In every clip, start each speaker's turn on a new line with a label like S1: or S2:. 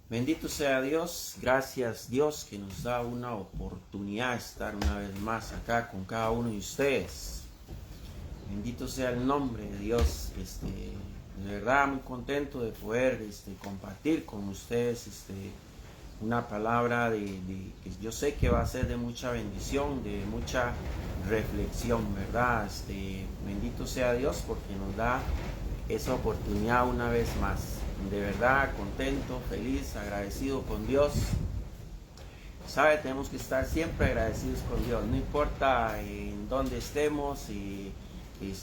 S1: Bendito sea Dios, gracias Dios que nos da una oportunidad de estar una vez más acá con cada uno de ustedes. Bendito sea el nombre de Dios. De verdad muy contento de poder compartir con ustedes una palabra que yo sé que va a ser de mucha bendición, de mucha reflexión, ¿verdad? Bendito sea Dios porque nos da esa oportunidad una vez más. De verdad, contento, feliz, agradecido con Dios. Sabe, tenemos que estar siempre agradecidos con Dios, no importa en dónde estemos y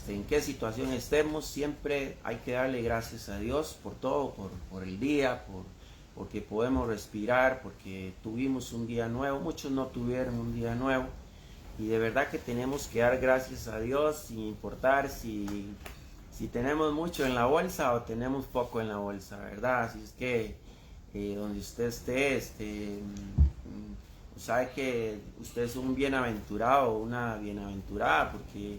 S1: en qué situación estemos, siempre hay que darle gracias a Dios por todo, por el día, porque podemos respirar, porque tuvimos un día nuevo. Muchos no tuvieron un día nuevo y de verdad que tenemos que dar gracias a Dios sin importar si tenemos mucho en la bolsa o tenemos poco en la bolsa, ¿verdad? Así es que donde usted esté, sabe que usted es un bienaventurado o una bienaventurada, porque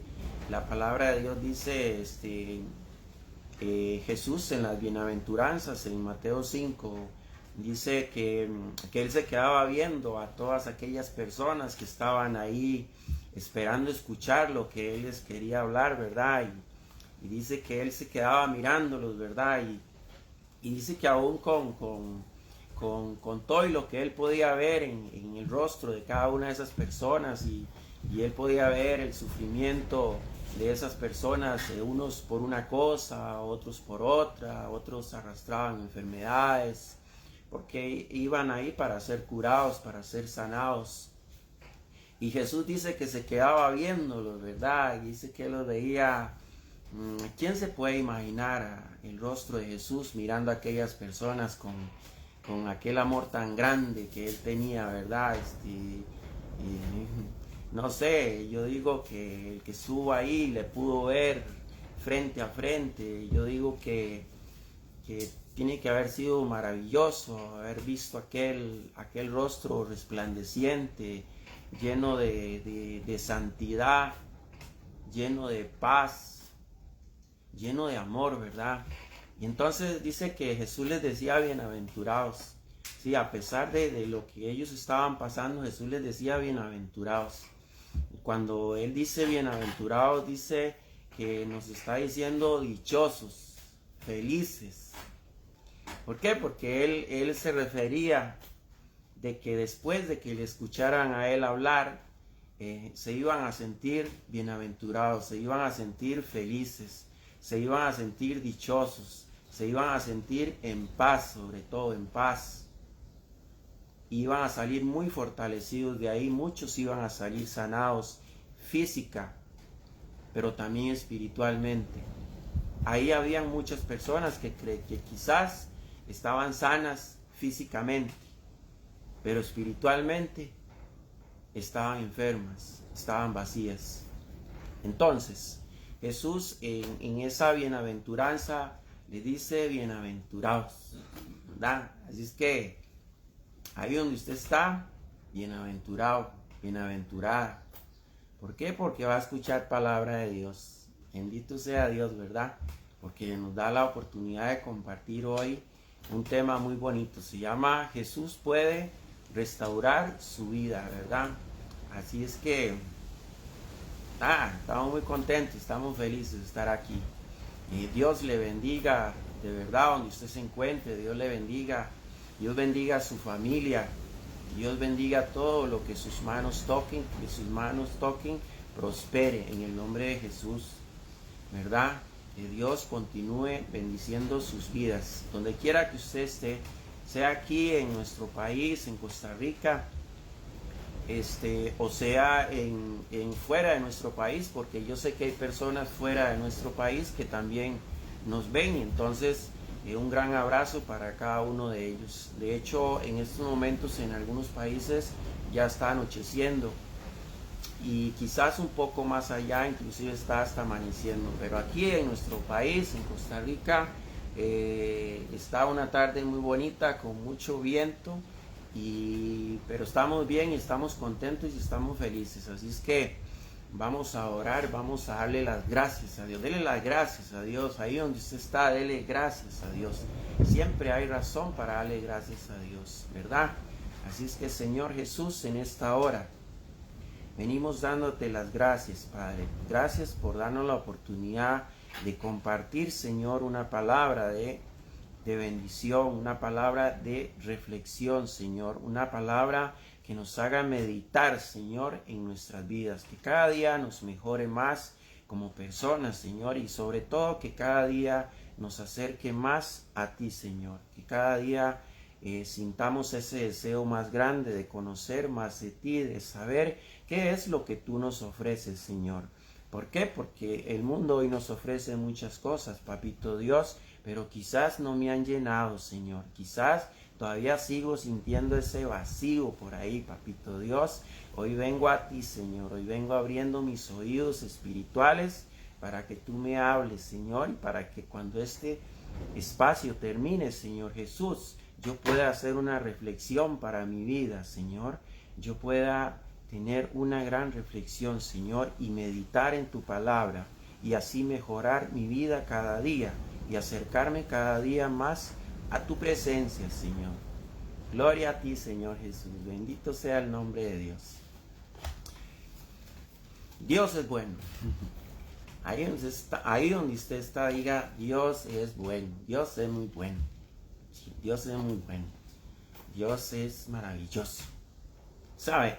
S1: la palabra de Dios dice, Jesús en las bienaventuranzas, en Mateo 5, dice que él se quedaba viendo a todas aquellas personas que estaban ahí esperando escuchar lo que él les quería hablar, ¿verdad? Y dice que él se quedaba mirándolos, ¿verdad? Y dice que aún con todo y lo que él podía ver en el rostro de cada una de esas personas y él podía ver el sufrimiento de esas personas, unos por una cosa, otros por otra, otros arrastraban enfermedades, porque iban ahí para ser curados, para ser sanados. Y Jesús dice que se quedaba viéndolos, ¿verdad? Y dice que los veía. ¿Quién se puede imaginar el rostro de Jesús mirando a aquellas personas con aquel amor tan grande que él tenía, ¿verdad? No sé, yo digo que el que estuvo ahí le pudo ver frente a frente. Yo digo que tiene que haber sido maravilloso haber visto aquel rostro resplandeciente, lleno de santidad, lleno de paz, lleno de amor, ¿verdad? Y entonces dice que Jesús les decía bienaventurados. Sí, a pesar de lo que ellos estaban pasando, Jesús les decía bienaventurados. Y cuando Él dice bienaventurados, dice que nos está diciendo dichosos, felices. ¿Por qué? Porque Él se refería de que después de que le escucharan a Él hablar, se iban a sentir bienaventurados, se iban a sentir felices, se iban a sentir dichosos, se iban a sentir en paz, sobre todo en paz. Iban a salir muy fortalecidos de ahí, muchos iban a salir sanados física, pero también espiritualmente. Ahí habían muchas personas que quizás estaban sanas físicamente, pero espiritualmente estaban enfermas, estaban vacías. Entonces, Jesús en esa bienaventuranza le dice bienaventurados, ¿verdad? Así es que ahí donde usted está, bienaventurado, bienaventurada. ¿Por qué? Porque va a escuchar palabra de Dios. Bendito sea Dios, ¿verdad? Porque nos da la oportunidad de compartir hoy un tema muy bonito. Se llama Jesús puede restaurar su vida, ¿verdad? Así es que estamos muy contentos, estamos felices de estar aquí. Dios le bendiga, de verdad, donde usted se encuentre. Dios le bendiga. Dios bendiga a su familia. Dios bendiga todo lo que sus manos toquen, que sus manos toquen, prospere en el nombre de Jesús, ¿verdad? Que Dios continúe bendiciendo sus vidas. Donde quiera que usted esté, sea aquí en nuestro país, en Costa Rica, o sea en fuera de nuestro país, porque yo sé que hay personas fuera de nuestro país que también nos ven. Entonces un gran abrazo para cada uno de ellos. De hecho, en estos momentos en algunos países ya está anocheciendo y quizás un poco más allá inclusive está hasta amaneciendo, pero aquí en nuestro país, en Costa Rica, está una tarde muy bonita con mucho viento, pero estamos bien y estamos contentos y estamos felices. Así es que vamos a orar, vamos a darle las gracias a Dios. Dele las gracias a Dios. Ahí donde usted está, dele gracias a Dios. Siempre hay razón para darle gracias a Dios, ¿verdad? Así es que, Señor Jesús, en esta hora venimos dándote las gracias, Padre. Gracias por darnos la oportunidad de compartir, Señor, una palabra de bendición, una palabra de reflexión, Señor, una palabra que nos haga meditar, Señor, en nuestras vidas, que cada día nos mejore más como personas, Señor, y sobre todo que cada día nos acerque más a ti, Señor, que cada día sintamos ese deseo más grande de conocer más de ti, de saber qué es lo que tú nos ofreces, Señor. ¿Por qué? Porque el mundo hoy nos ofrece muchas cosas, Papito Dios, pero quizás no me han llenado, Señor. Quizás todavía sigo sintiendo ese vacío por ahí, Papito Dios. Hoy vengo a ti, Señor. Hoy vengo abriendo mis oídos espirituales para que tú me hables, Señor, y para que cuando este espacio termine, Señor Jesús, yo pueda hacer una reflexión para mi vida, Señor. Yo pueda tener una gran reflexión, Señor, y meditar en tu palabra, y así mejorar mi vida cada día, y acercarme cada día más a tu presencia, Señor. Gloria a ti, Señor Jesús. Bendito sea el nombre de Dios. Dios es bueno. Ahí donde usted está, diga, Dios es bueno. Dios es muy bueno. Sí, Dios es muy bueno. Dios es maravilloso. ¿Sabe?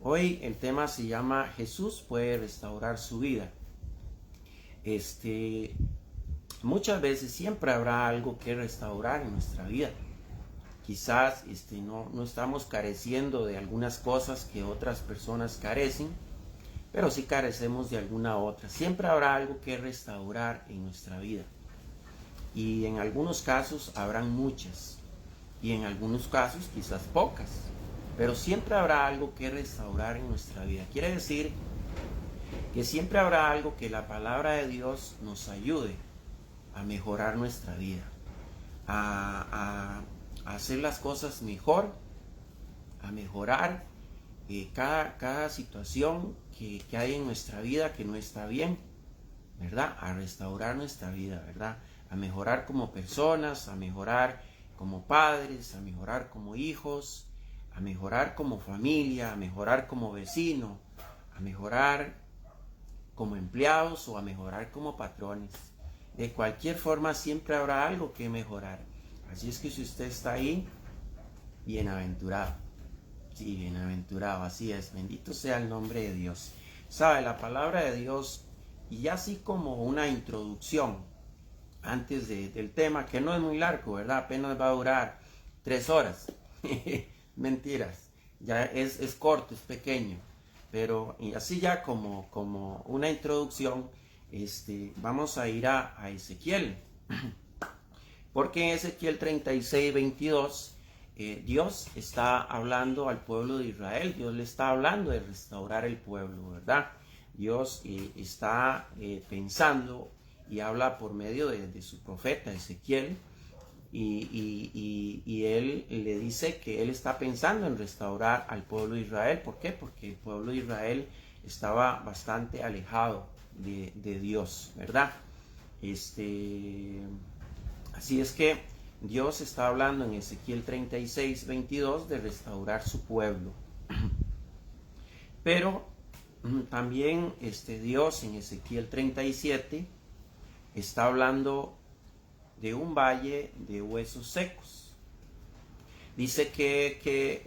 S1: Hoy el tema se llama Jesús puede restaurar su vida. Muchas veces siempre habrá algo que restaurar en nuestra vida. Quizás no estamos careciendo de algunas cosas que otras personas carecen, pero sí carecemos de alguna otra. Siempre habrá algo que restaurar en nuestra vida. Y en algunos casos habrán muchas. Y en algunos casos quizás pocas. Pero siempre habrá algo que restaurar en nuestra vida. Quiere decir que siempre habrá algo que la palabra de Dios nos ayude a mejorar nuestra vida, a hacer las cosas mejor, a mejorar cada situación que hay en nuestra vida que no está bien, ¿verdad? A restaurar nuestra vida, ¿verdad? A mejorar como personas, a mejorar como padres, a mejorar como hijos, a mejorar como familia, a mejorar como vecino, a mejorar como empleados o a mejorar como patrones. De cualquier forma siempre habrá algo que mejorar. Así es que si usted está ahí, bienaventurado. Sí, bienaventurado, así es. Bendito sea el nombre de Dios. Sabe, la palabra de Dios, y así como una introducción antes del tema, que no es muy largo, ¿verdad? Apenas va a durar 3 horas. Mentiras, ya es corto, es pequeño, pero y así ya como una introducción, vamos a ir a Ezequiel, porque en Ezequiel 36, 22, Dios está hablando al pueblo de Israel. Dios le está hablando de restaurar el pueblo, ¿verdad? Dios está pensando y habla por medio de su profeta Ezequiel. Y él le dice que él está pensando en restaurar al pueblo de Israel. ¿Por qué? Porque el pueblo de Israel estaba bastante alejado de Dios, ¿verdad? Así es que Dios está hablando en Ezequiel 36, 22 de restaurar su pueblo. Pero también Dios en Ezequiel 37 está hablando de un valle de huesos secos. Dice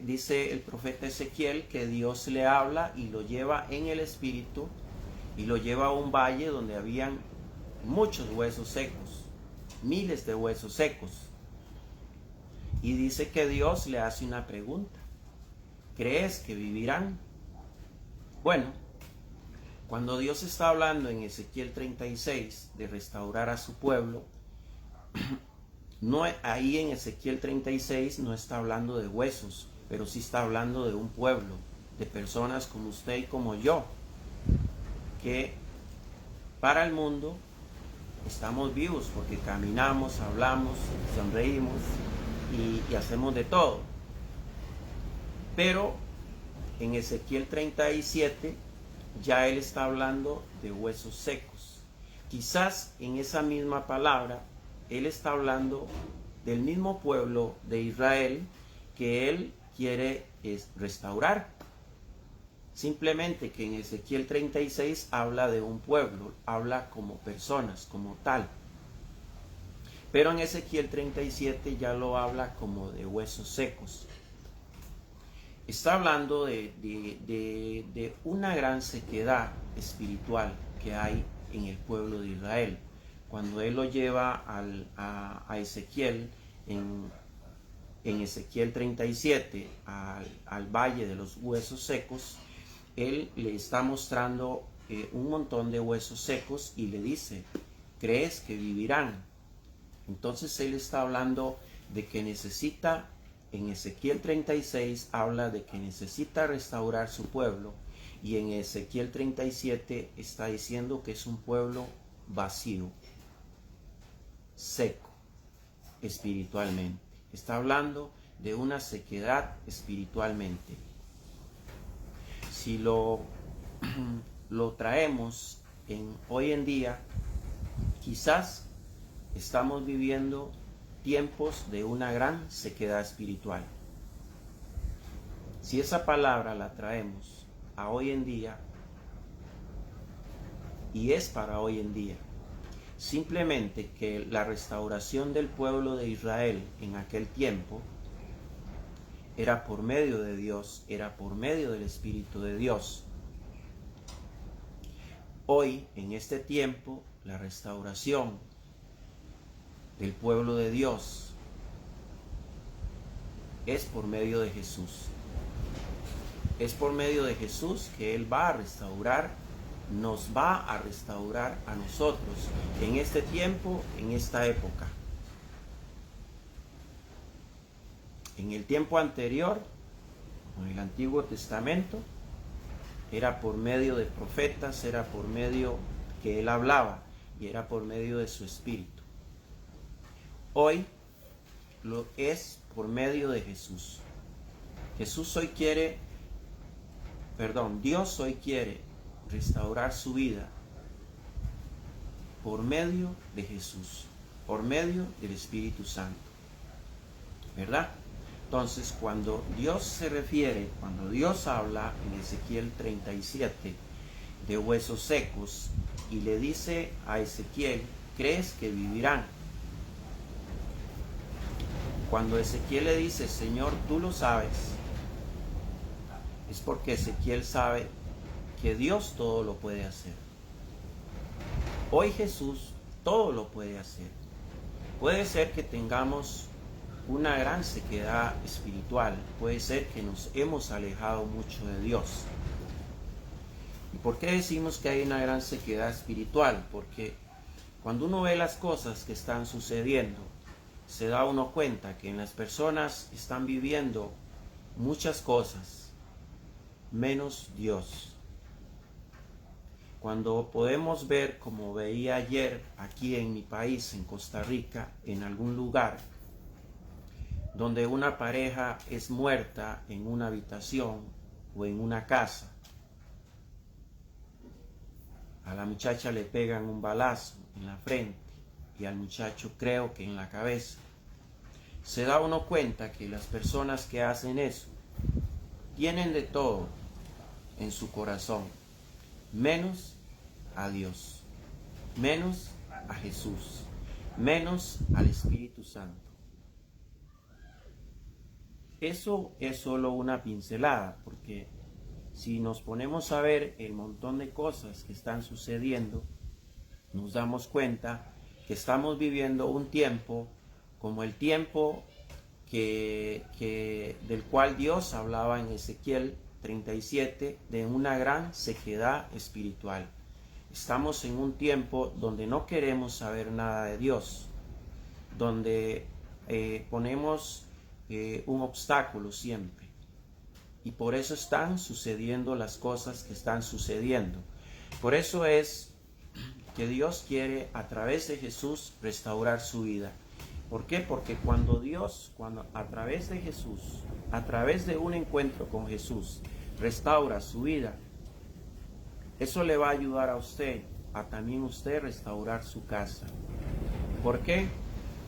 S1: dice el profeta Ezequiel que Dios le habla y lo lleva en el espíritu y lo lleva a un valle donde habían muchos huesos secos, miles de huesos secos. Y dice que Dios le hace una pregunta: ¿crees que vivirán? Bueno, cuando Dios está hablando en Ezequiel 36 de restaurar a su pueblo, no, ahí en Ezequiel 36 no está hablando de huesos, pero sí está hablando de un pueblo, de personas como usted y como yo, que para el mundo estamos vivos porque caminamos, hablamos, sonreímos y hacemos de todo. Pero en Ezequiel 37 ya él está hablando de huesos secos. Quizás en esa misma palabra, él está hablando del mismo pueblo de Israel que él quiere restaurar. Simplemente que en Ezequiel 36 habla de un pueblo, habla como personas, como tal. Pero en Ezequiel 37 ya lo habla como de huesos secos. Está hablando de una gran sequedad espiritual que hay en el pueblo de Israel. Cuando él lo lleva a Ezequiel, en Ezequiel 37, al valle de los huesos secos, él le está mostrando un montón de huesos secos y le dice, ¿crees que vivirán? Entonces él está hablando de que necesita, en Ezequiel 36 habla de que necesita restaurar su pueblo, y en Ezequiel 37 está diciendo que es un pueblo vacío, seco espiritualmente. Está hablando de una sequedad espiritualmente. Si lo traemos hoy en día, quizás estamos viviendo tiempos de una gran sequedad espiritual. Si esa palabra la traemos a hoy en día, y es para hoy en día, simplemente que la restauración del pueblo de Israel en aquel tiempo era por medio de Dios, era por medio del Espíritu de Dios. Hoy, en este tiempo, la restauración del pueblo de Dios es por medio de Jesús. Es por medio de Jesús que Él va a restaurar, nos va a restaurar a nosotros en este tiempo, en esta época. En el tiempo anterior, en el Antiguo Testamento, era por medio de profetas, era por medio que Él hablaba y era por medio de su Espíritu. Hoy lo es por medio de Jesús. Dios hoy quiere restaurar su vida por medio de Jesús, por medio del Espíritu Santo. ¿Verdad? Entonces, cuando Dios habla en Ezequiel 37 de huesos secos y le dice a Ezequiel, ¿crees que vivirán? Cuando Ezequiel le dice, Señor, tú lo sabes, es porque Ezequiel sabe que Dios todo lo puede hacer. Hoy Jesús todo lo puede hacer. Puede ser que tengamos una gran sequedad espiritual, puede ser que nos hemos alejado mucho de Dios. ¿Y por qué decimos que hay una gran sequedad espiritual? Porque cuando uno ve las cosas que están sucediendo, se da uno cuenta que en las personas están viviendo muchas cosas, menos Dios. Cuando podemos ver, como veía ayer aquí en mi país, en Costa Rica, en algún lugar, donde una pareja es muerta en una habitación o en una casa. A la muchacha le pegan un balazo en la frente y al muchacho creo que en la cabeza. Se da uno cuenta que las personas que hacen eso tienen de todo en su corazón, menos a Dios, menos a Jesús, menos al Espíritu Santo. Eso es solo una pincelada, porque si nos ponemos a ver el montón de cosas que están sucediendo, nos damos cuenta que estamos viviendo un tiempo como el tiempo del cual Dios hablaba en Ezequiel 37, de una gran sequedad espiritual. Estamos en un tiempo donde no queremos saber nada de Dios, donde ponemos un obstáculo siempre. Y por eso están sucediendo las cosas que están sucediendo. Por eso es que Dios quiere a través de Jesús restaurar su vida. ¿Por qué? Porque cuando a través de Jesús, a través de un encuentro con Jesús, restaura su vida, Eso le va a ayudar a usted, a también usted restaurar su casa. ¿Por qué?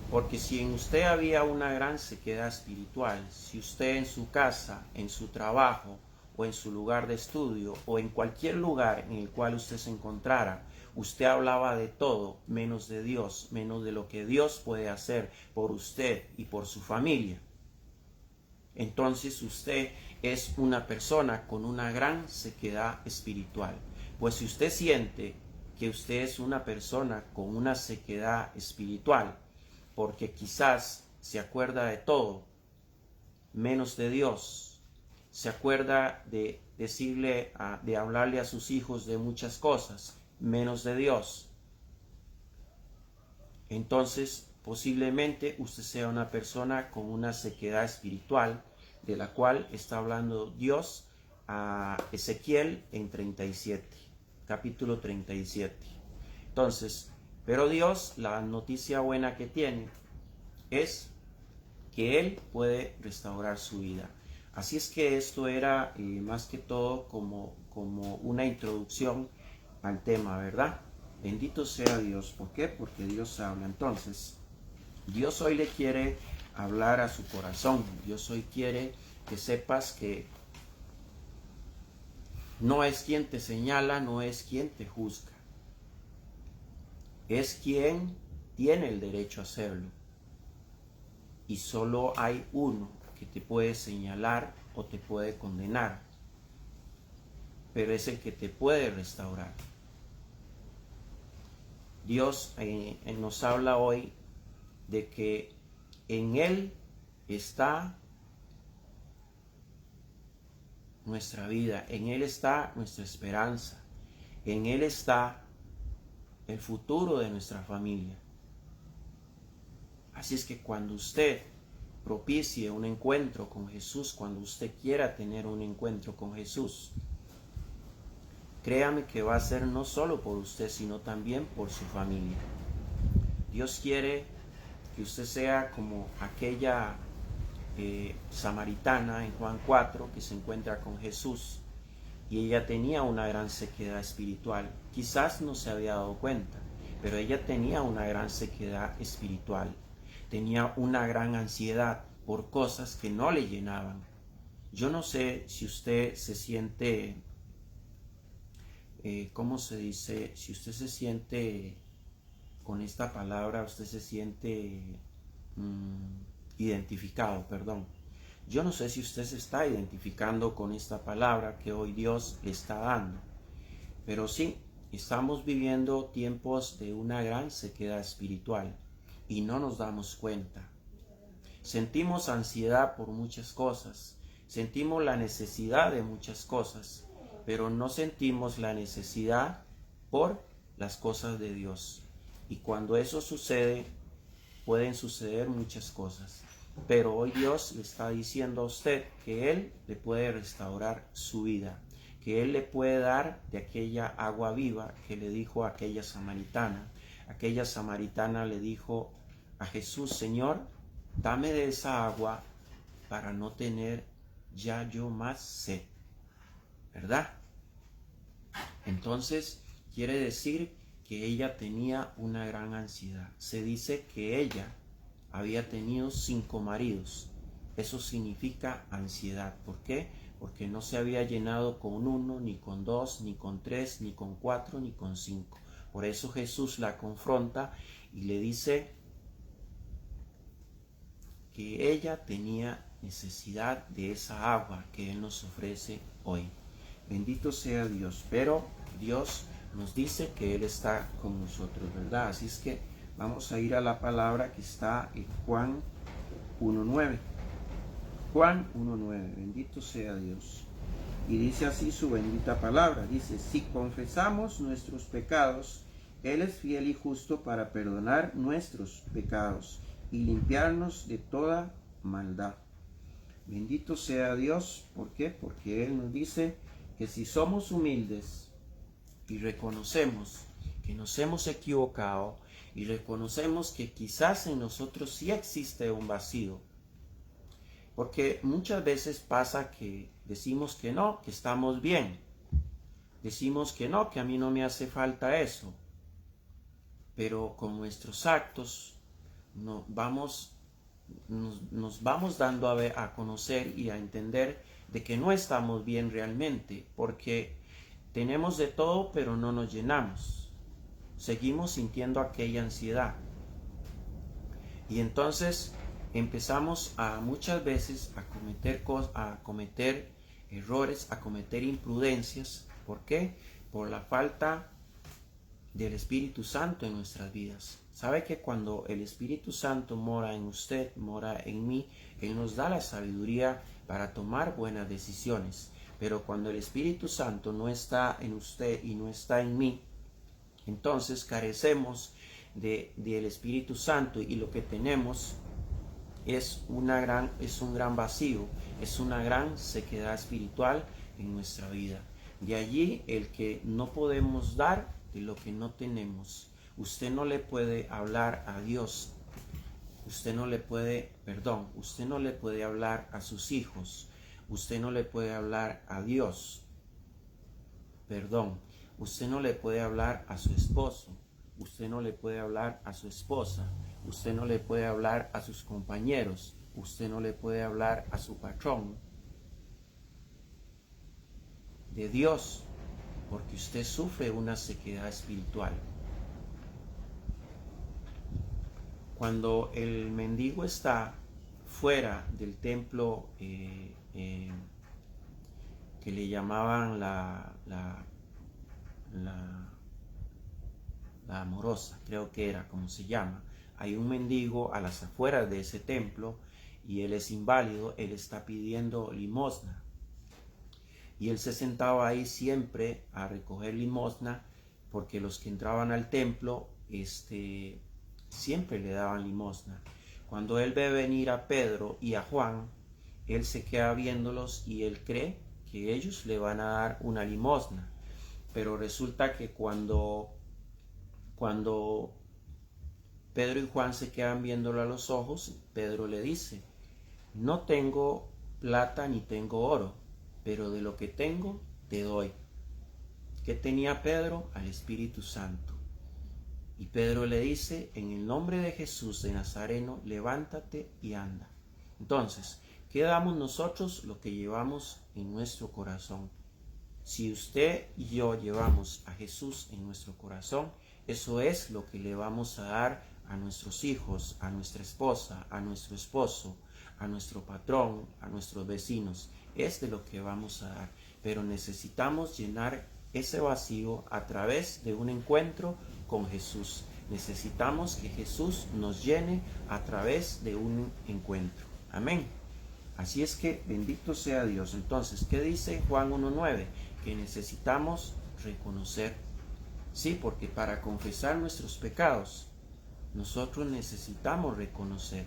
S1: Porque si en usted había una gran sequedad espiritual, si usted en su casa, en su trabajo, o en su lugar de estudio, o en cualquier lugar en el cual usted se encontrara, usted hablaba de todo menos de Dios, menos de lo que Dios puede hacer por usted y por su familia, entonces usted es una persona con una gran sequedad espiritual. Pues si usted siente que usted es una persona con una sequedad espiritual, porque quizás se acuerda de todo, menos de Dios, se acuerda de decirle, de hablarle a sus hijos de muchas cosas, menos de Dios, entonces posiblemente usted sea una persona con una sequedad espiritual, de la cual está hablando Dios a Ezequiel en 37, capítulo 37. Entonces, pero Dios, la noticia buena que tiene es que Él puede restaurar su vida. Así es que esto era más que todo como una introducción al tema, ¿verdad? Bendito sea Dios. ¿Por qué? Porque Dios habla. Entonces, Dios hoy le quiere hablar a su corazón. Dios hoy quiere que sepas que no es quien te señala, no es quien te juzga. Es quien tiene el derecho a hacerlo. Y solo hay uno que te puede señalar o te puede condenar. Pero es el que te puede restaurar. Dios nos habla hoy de que en Él está nuestra vida, en Él está nuestra esperanza, en Él está el futuro de nuestra familia. Así es que cuando usted propicie un encuentro con Jesús, cuando usted quiera tener un encuentro con Jesús, créame que va a ser no solo por usted, sino también por su familia. Dios quiere que usted sea como aquella samaritana en Juan 4 que se encuentra con Jesús y ella tenía una gran sequedad espiritual. Quizás no se había dado cuenta, pero ella tenía una gran sequedad espiritual. Tenía una gran ansiedad por cosas que no le llenaban. Yo no sé si usted se siente, ¿cómo se dice? Si usted se siente con esta palabra, usted se siente identificado, perdón. Yo no sé si usted se está identificando con esta palabra que hoy Dios le está dando, pero sí, estamos viviendo tiempos de una gran sequedad espiritual y no nos damos cuenta. Sentimos ansiedad por muchas cosas, sentimos la necesidad de muchas cosas, pero no sentimos la necesidad por las cosas de Dios. Y cuando eso sucede, pueden suceder muchas cosas. Pero hoy Dios le está diciendo a usted que Él le puede restaurar su vida, que Él le puede dar de aquella agua viva que le dijo a aquella samaritana. Aquella samaritana le dijo a Jesús: Señor, dame de esa agua para no tener ya yo más sed, ¿verdad? Entonces quiere decir que ella tenía una gran ansiedad. Se dice que ella había tenido 5 maridos. Eso significa ansiedad. ¿Por qué? Porque no se había llenado con 1, ni con 2, ni con 3, ni con 4, ni con 5. Por eso Jesús la confronta y le dice que ella tenía necesidad de esa agua que Él nos ofrece hoy. Bendito sea Dios. Pero Dios nos dice que Él está con nosotros, ¿verdad? Así es que vamos a ir a la palabra que está en Juan 1.9. Juan 1.9. Bendito sea Dios. Y dice así su bendita palabra. Dice: si confesamos nuestros pecados, Él es fiel y justo para perdonar nuestros pecados y limpiarnos de toda maldad. Bendito sea Dios. ¿Por qué? Porque Él nos dice que si somos humildes y reconocemos que nos hemos equivocado y reconocemos que quizás en nosotros sí existe un vacío, porque muchas veces pasa que decimos que no, que estamos bien, decimos que no, que a mí no me hace falta eso, pero con nuestros actos nos vamos dando a conocer y a entender de que no estamos bien realmente, porque tenemos de todo, pero no nos llenamos. Seguimos sintiendo aquella ansiedad. Y entonces empezamos muchas veces a cometer errores, a cometer imprudencias. ¿Por qué? Por la falta del Espíritu Santo en nuestras vidas. Sabe que cuando el Espíritu Santo mora en usted, mora en mí, Él nos da la sabiduría para tomar buenas decisiones. Pero cuando el Espíritu Santo no está en usted y no está en mí, entonces carecemos del Espíritu Santo, y lo que tenemos es un gran vacío, es una gran sequedad espiritual en nuestra vida. De allí el que no podemos dar de lo que no tenemos. Usted no le puede hablar a Dios, usted no le puede hablar a sus hijos, usted no le puede hablar a Dios, usted no le puede hablar a su esposo, usted no le puede hablar a su esposa, usted no le puede hablar a sus compañeros, usted no le puede hablar a su patrón de Dios, porque usted sufre una sequedad espiritual. Cuando el mendigo está fuera del templo, que le llamaban la amorosa, creo que era como se llama, hay un mendigo a las afueras de ese templo y él es inválido, él está pidiendo limosna. Y él se sentaba ahí siempre a recoger limosna, porque los que entraban al templo siempre le daban limosna. Cuando él ve venir a Pedro y a Juan, él se queda viéndolos y él cree que ellos le van a dar una limosna. Pero resulta que cuando Pedro y Juan se quedan viéndolo a los ojos, Pedro le dice: no tengo plata ni tengo oro, pero de lo que tengo te doy. ¿Qué tenía Pedro? Al Espíritu Santo. Y Pedro le dice: en el nombre de Jesús de Nazareno, levántate y anda. Entonces, ¿qué damos nosotros? Lo que llevamos en nuestro corazón. Si usted y yo llevamos a Jesús en nuestro corazón, eso es lo que le vamos a dar a nuestros hijos, a nuestra esposa, a nuestro esposo, a nuestro patrón, a nuestros vecinos. Es de lo que vamos a dar. Pero necesitamos llenar ese vacío a través de un encuentro con Jesús. Necesitamos que Jesús nos llene a través de un encuentro. Amén. Así es que bendito sea Dios. Entonces, ¿qué dice Juan 1:9? Que necesitamos reconocer. Sí, porque para confesar nuestros pecados, nosotros necesitamos reconocer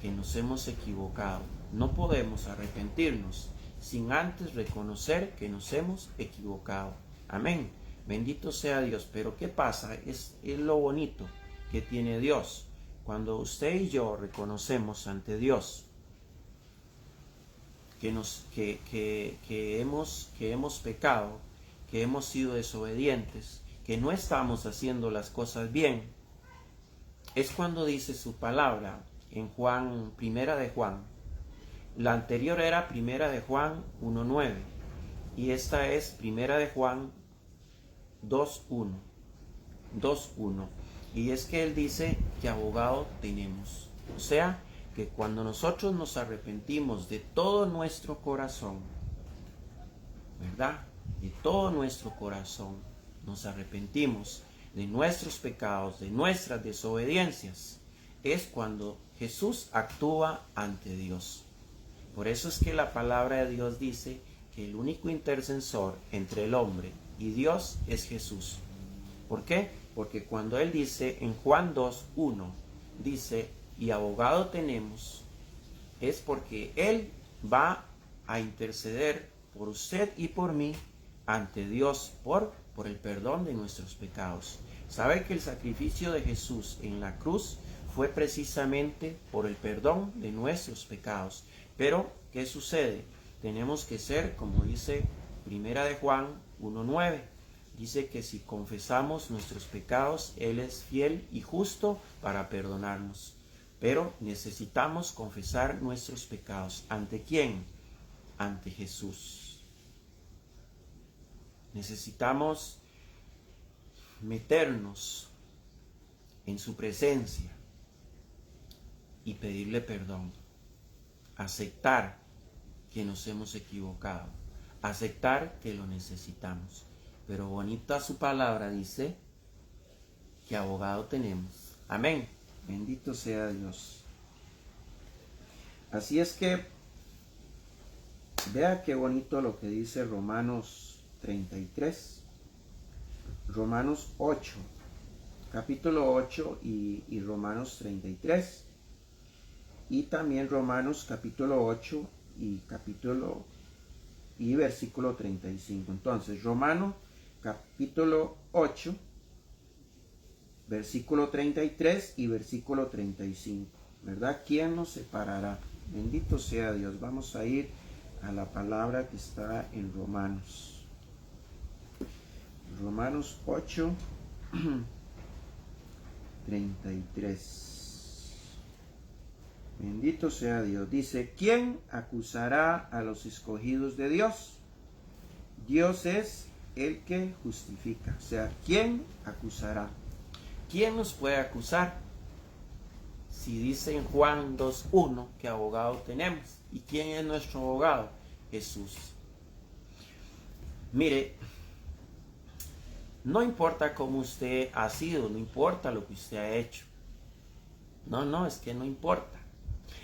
S1: que nos hemos equivocado. No podemos arrepentirnos sin antes reconocer que nos hemos equivocado. Amén. Bendito sea Dios. Pero ¿qué pasa? Es lo bonito que tiene Dios. Cuando usted y yo reconocemos ante Dios que hemos pecado, que hemos sido desobedientes, que no estamos haciendo las cosas bien, es cuando dice su palabra en Juan, primera de Juan. La anterior era primera de Juan 1:9 y esta es primera de Juan 2:1. Y es que él dice que abogado tenemos. O sea, que cuando nosotros nos arrepentimos de todo nuestro corazón, ¿verdad? De todo nuestro corazón nos arrepentimos de nuestros pecados, de nuestras desobediencias, es cuando Jesús actúa ante Dios. Por eso es que la palabra de Dios dice que el único intercesor entre el hombre y Dios es Jesús. ¿Por qué? Porque cuando él dice en Juan 2:1, dice, y abogado tenemos, es porque él va a interceder por usted y por mí ante Dios por el perdón de nuestros pecados. ¿Sabe que el sacrificio de Jesús en la cruz fue precisamente por el perdón de nuestros pecados? Pero, ¿qué sucede? Tenemos que ser, como dice Primera de Juan 1:9. Dice que si confesamos nuestros pecados, Él es fiel y justo para perdonarnos. Pero necesitamos confesar nuestros pecados. ¿Ante quién? Ante Jesús. Necesitamos meternos en su presencia y pedirle perdón. Aceptar que nos hemos equivocado. Aceptar que lo necesitamos. Pero bonita su palabra, dice que abogado tenemos. Amén. Bendito sea Dios. Así es que vea qué bonito lo que dice Romanos 33. Romanos 8. Capítulo 8 y Romanos 33. Y también Romanos capítulo 8 y versículo 35. Entonces, Romanos capítulo 8, versículo 33 y versículo 35. ¿Verdad? ¿Quién nos separará? Bendito sea Dios. Vamos a ir a la palabra que está en Romanos. Romanos 8, 33. Bendito sea Dios. Dice, ¿quién acusará a los escogidos de Dios? Dios es el que justifica. O sea, ¿quién acusará? ¿Quién nos puede acusar? Si dice en Juan 2:1 que abogado tenemos. ¿Y quién es nuestro abogado? Jesús. Mire, no importa cómo usted ha sido, no importa lo que usted ha hecho. No, es que no importa.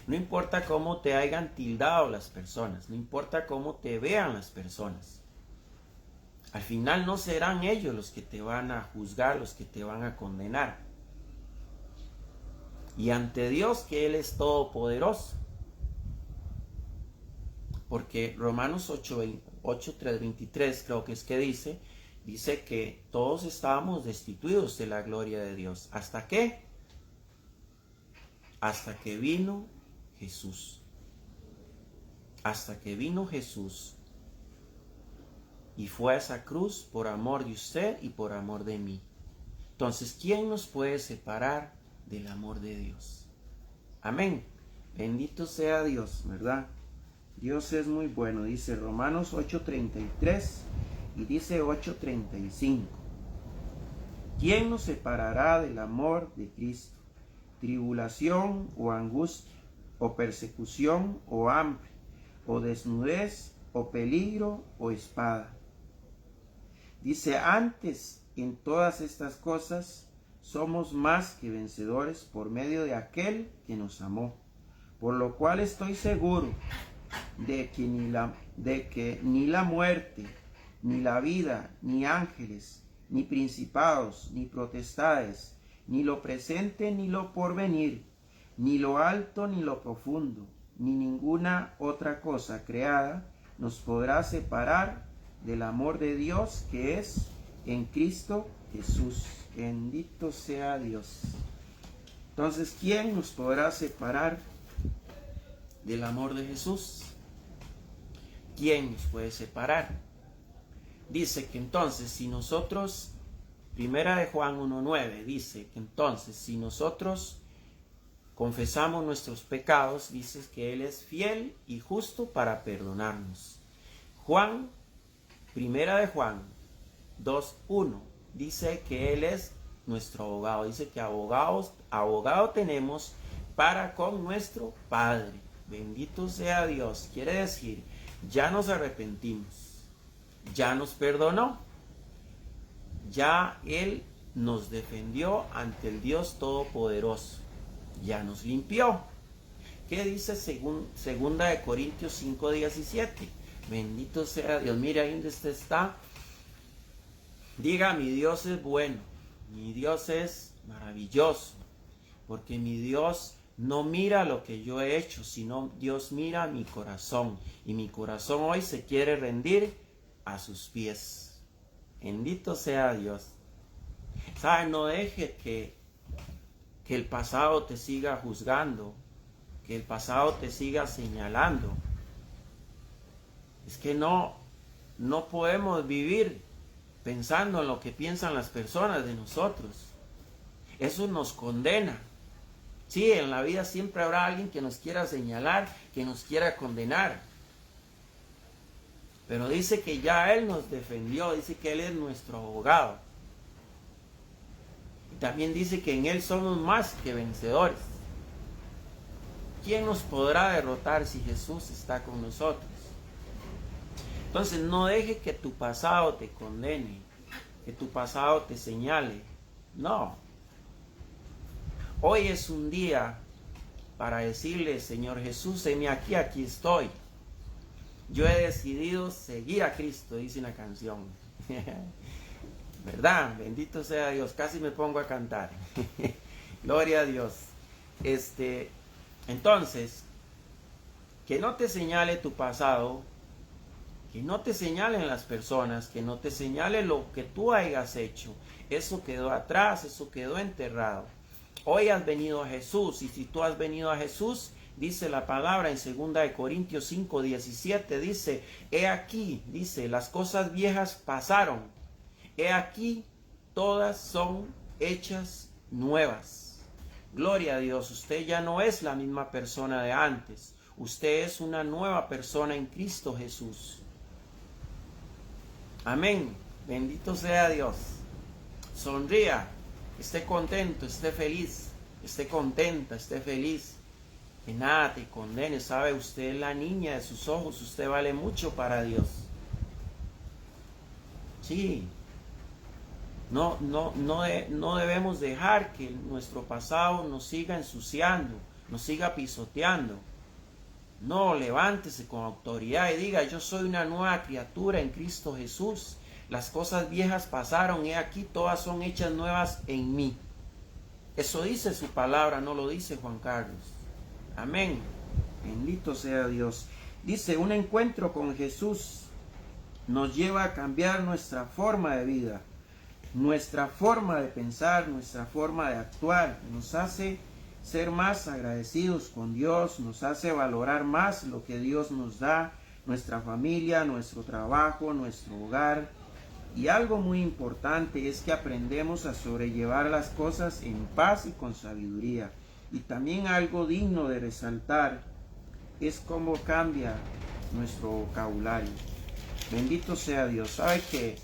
S1: No importa cómo te hayan tildado las personas, no importa cómo te vean las personas. Al final no serán ellos los que te van a juzgar, los que te van a condenar. Y ante Dios que Él es todopoderoso. Porque Romanos 8:23 creo que es que dice que todos estábamos destituidos de la gloria de Dios. ¿Hasta qué? Hasta que vino Jesús. Hasta que vino Jesús y fue a esa cruz por amor de usted y por amor de mí. Entonces, ¿quién nos puede separar del amor de Dios? Amén. Bendito sea Dios, ¿verdad? Dios es muy bueno. Dice Romanos 8:33 y dice 8:35. ¿Quién nos separará del amor de Cristo? Tribulación o angustia, o persecución o hambre, o desnudez, o peligro, o espada. Dice, antes en todas estas cosas somos más que vencedores por medio de aquel que nos amó. Por lo cual estoy seguro de que ni la muerte, ni la vida, ni ángeles, ni principados, ni potestades, ni lo presente, ni lo porvenir, ni lo alto, ni lo profundo, ni ninguna otra cosa creada nos podrá separar del amor de Dios que es en Cristo Jesús. Bendito sea Dios. Entonces, ¿quién nos podrá separar del amor de Jesús? ¿Quién nos puede separar? Dice que entonces si nosotros, Primera de Juan 1:9 dice que entonces si nosotros confesamos nuestros pecados, dice que Él es fiel y justo para perdonarnos. Primera de Juan 2:1 dice que Él es nuestro abogado. Dice que abogado tenemos para con nuestro Padre. Bendito sea Dios. Quiere decir, ya nos arrepentimos, ya nos perdonó, ya Él nos defendió ante el Dios Todopoderoso, ya nos limpió. ¿Qué dice segunda de Corintios 5:17? Bendito sea Dios. Mire ahí donde usted está. Diga, mi Dios es bueno, mi Dios es maravilloso, porque mi Dios no mira lo que yo he hecho, sino Dios mira mi corazón, y mi corazón hoy se quiere rendir a sus pies. Bendito sea Dios. ¿Sabe? No deje que el pasado te siga juzgando, que el pasado te siga señalando. Es que no No podemos vivir pensando en lo que piensan las personas de nosotros. Eso nos condena. Sí, en la vida siempre habrá alguien que nos quiera señalar, que nos quiera condenar. Pero dice que ya Él nos defendió, dice que Él es nuestro abogado. Y también dice que en Él somos más que vencedores. ¿Quién nos podrá derrotar si Jesús está con nosotros? Entonces no deje que tu pasado te condene, que tu pasado te señale. No. Hoy es un día para decirle, Señor Jesús, heme aquí, aquí estoy. Yo he decidido seguir a Cristo, dice una canción. ¿Verdad? Bendito sea Dios. Casi me pongo a cantar. Gloria a Dios. Entonces, que no te señale tu pasado, que no te señalen las personas, que no te señale lo que tú hayas hecho. Eso quedó atrás, eso quedó enterrado. Hoy has venido a Jesús, y si tú has venido a Jesús, dice la palabra en 2 Corintios 5:17, dice, he aquí, dice, las cosas viejas pasaron, he aquí, todas son hechas nuevas. Gloria a Dios, usted ya no es la misma persona de antes, usted es una nueva persona en Cristo Jesús. Amén, bendito sea Dios. Sonría, esté contento, esté feliz, esté contenta, esté feliz. Que nada te condene, sabe, usted es la niña de sus ojos, usted vale mucho para Dios. Sí, no debemos dejar que nuestro pasado nos siga ensuciando, nos siga pisoteando. No, levántese con autoridad y diga, yo soy una nueva criatura en Cristo Jesús. Las cosas viejas pasaron, he aquí, todas son hechas nuevas en mí. Eso dice su palabra, no lo dice Juan Carlos. Amén. Bendito sea Dios. Dice, un encuentro con Jesús nos lleva a cambiar nuestra forma de vida, nuestra forma de pensar, nuestra forma de actuar. Nos hace ser más agradecidos con Dios, nos hace valorar más lo que Dios nos da, nuestra familia, nuestro trabajo, nuestro hogar. Y algo muy importante es que aprendemos a sobrellevar las cosas en paz y con sabiduría. Y también algo digno de resaltar es cómo cambia nuestro vocabulario. Bendito sea Dios. ¿Sabe que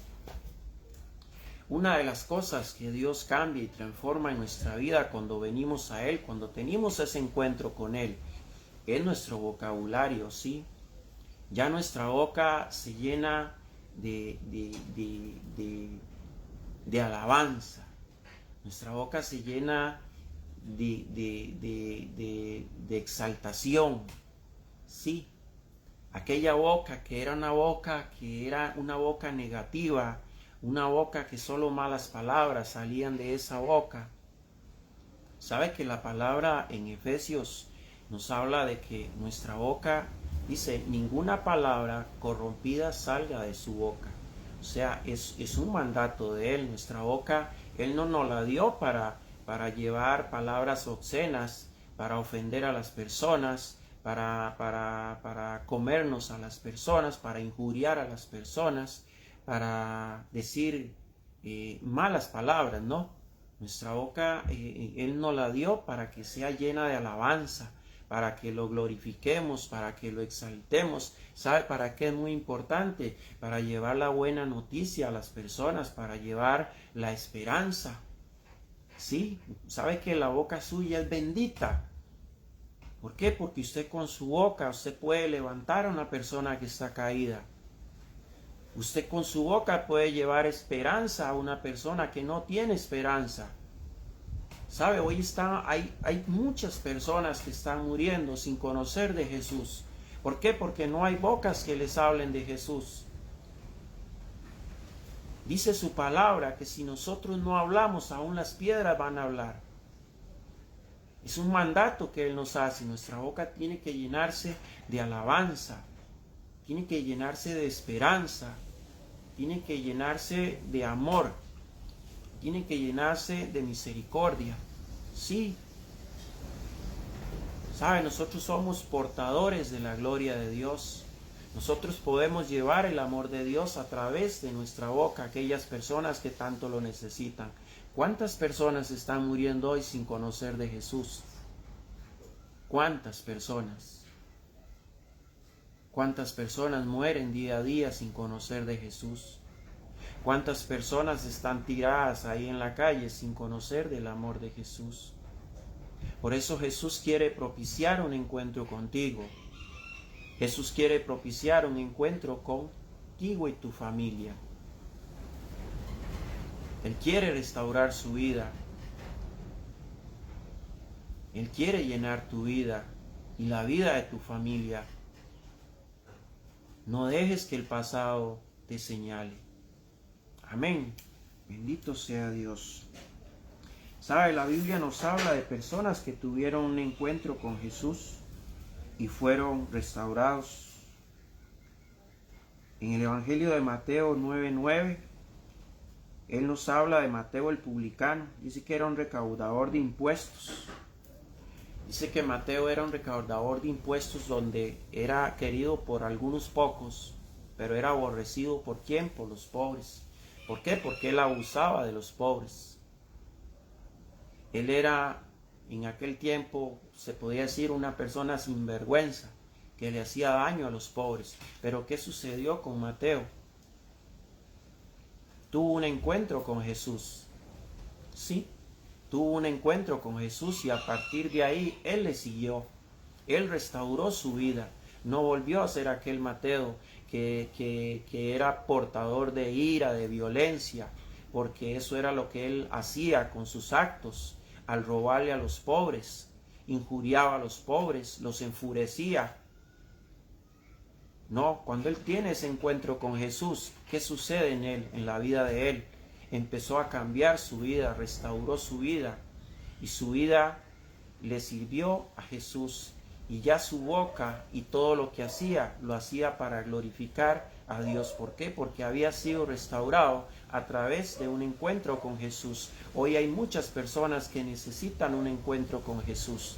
S1: una de las cosas que Dios cambia y transforma en nuestra vida cuando venimos a Él, cuando tenemos ese encuentro con Él, es nuestro vocabulario, ¿sí? Ya nuestra boca se llena de alabanza. Nuestra boca se llena de exaltación. Sí, aquella boca que era una boca negativa, una boca que solo malas palabras salían de esa boca. ¿Sabe que la palabra en Efesios nos habla de que nuestra boca, dice, ninguna palabra corrompida salga de su boca? O sea, es un mandato de Él. Nuestra boca, Él no nos la dio para llevar palabras obscenas, para ofender a las personas, para comernos a las personas, para injuriar a las personas, para decir malas palabras, ¿no? Nuestra boca, Él nos la dio para que sea llena de alabanza, para que lo glorifiquemos, para que lo exaltemos. ¿Sabe para qué es muy importante? Para llevar la buena noticia a las personas, para llevar la esperanza. Sí, sabe que la boca suya es bendita. ¿Por qué? Porque usted con su boca, usted puede levantar a una persona que está caída. Usted con su boca puede llevar esperanza a una persona que no tiene esperanza. ¿Sabe? Hoy hay muchas personas que están muriendo sin conocer de Jesús. ¿Por qué? Porque no hay bocas que les hablen de Jesús. Dice su palabra que si nosotros no hablamos, aún las piedras van a hablar. Es un mandato que Él nos hace. Nuestra boca tiene que llenarse de alabanza, tiene que llenarse de esperanza, tiene que llenarse de amor, tiene que llenarse de misericordia. Sí. ¿Sabe? Nosotros somos portadores de la gloria de Dios. Nosotros podemos llevar el amor de Dios a través de nuestra boca a aquellas personas que tanto lo necesitan. ¿Cuántas personas están muriendo hoy sin conocer de Jesús? ¿Cuántas personas? ¿Cuántas personas mueren día a día sin conocer de Jesús? ¿Cuántas personas están tiradas ahí en la calle sin conocer del amor de Jesús? Por eso Jesús quiere propiciar un encuentro contigo. Jesús quiere propiciar un encuentro contigo y tu familia. Él quiere restaurar su vida. Él quiere llenar tu vida y la vida de tu familia. No dejes que el pasado te señale. Amén. Bendito sea Dios. ¿Sabe? La Biblia nos habla de personas que tuvieron un encuentro con Jesús y fueron restaurados. En el Evangelio de Mateo 9:9, Él nos habla de Mateo el publicano. Dice que era un recaudador de impuestos. Dice que Mateo era un recaudador de impuestos donde era querido por algunos pocos, pero era aborrecido ¿por quién? Por los pobres. ¿Por qué? Porque él abusaba de los pobres. Él era, en aquel tiempo, se podía decir, una persona sin vergüenza, que le hacía daño a los pobres. Pero ¿qué sucedió con Mateo? Tuvo un encuentro con Jesús. Sí, tuvo un encuentro con Jesús y a partir de ahí él le siguió. Él restauró su vida. No volvió a ser aquel Mateo que era portador de ira, de violencia, porque eso era lo que él hacía con sus actos, al robarle a los pobres, injuriaba a los pobres, los enfurecía. No, cuando él tiene ese encuentro con Jesús, ¿qué sucede en él, en la vida de él? Empezó a cambiar su vida, restauró su vida, y su vida le sirvió a Jesús. Y ya su boca y todo lo que hacía, lo hacía para glorificar a Dios. ¿Por qué? Porque había sido restaurado a través de un encuentro con Jesús. Hoy hay muchas personas que necesitan un encuentro con Jesús.